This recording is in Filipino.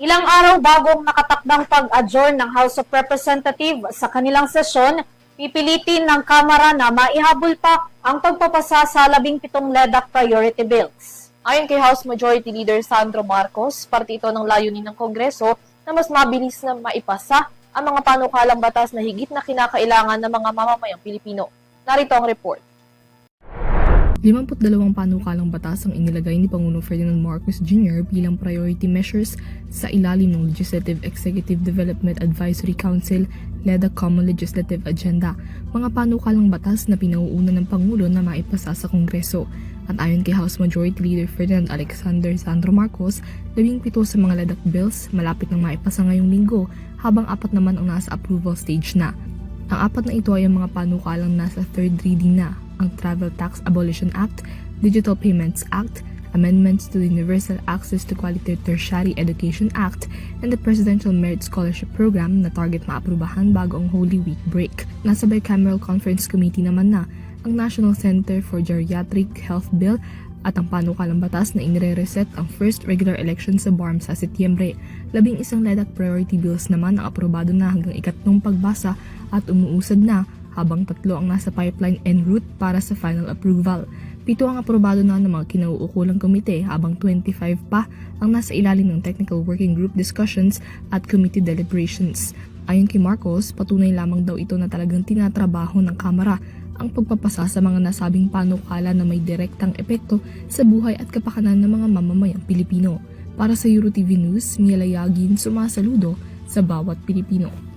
Ilang araw bagong nakatakdang pag-adjourn ng House of Representatives sa kanilang sesyon, pipilitin ng Kamara na maihabol pa ang pagpapasa sa 17 LEDAC priority bills. Ayon kay House Majority Leader Sandro Marcos, parte ito ng layunin ng Kongreso na mas mabilis na maipasa ang mga panukalang batas na higit na kinakailangan ng mga mamamayang Pilipino. Narito ang report. 52 panukalang batas ang inilagay ni Pangulong Ferdinand Marcos Jr. bilang priority measures sa ilalim ng Legislative Executive Development Advisory Council LEDAC Common Legislative Agenda, mga panukalang batas na pinauuna ng Pangulo na maipasa sa Kongreso. At ayon kay House Majority Leader Ferdinand Alexander Sandro Marcos, 17 sa mga LEDAC bills malapit nang maipasa ngayong linggo, habang 4 naman ang nasa approval stage na. Ang 4 na ito ay ang mga panukalang nasa third reading na, ang Travel Tax Abolition Act, Digital Payments Act, Amendments to the Universal Access to Quality Tertiary Education Act, and the Presidential Merit Scholarship Program na target maaprubahan bago ang Holy Week break. Nasa Bicameral Conference Committee naman na ang National Center for Geriatric Health Bill at ang panukalang batas na inire-reset ang first regular election sa BARM sa Setyembre. 11 LEDAC priority bills naman ang aprobado na hanggang 3 pagbasa at umuusad na, habang 3 ang nasa pipeline en route para sa final approval. 7 ang aprobado na ng mga kinauukulang komite, habang 25 pa ang nasa ilalim ng Technical Working Group discussions at committee deliberations. Ayon kay Marcos, patunay lamang daw ito na talagang tinatrabaho ng Kamara ang pagpapasa sa mga nasabing panukala na may direktang epekto sa buhay at kapakanan ng mga mamamayang Pilipino. Para sa EuroTV News, Miela Yagin, sumasaludo sa bawat Pilipino.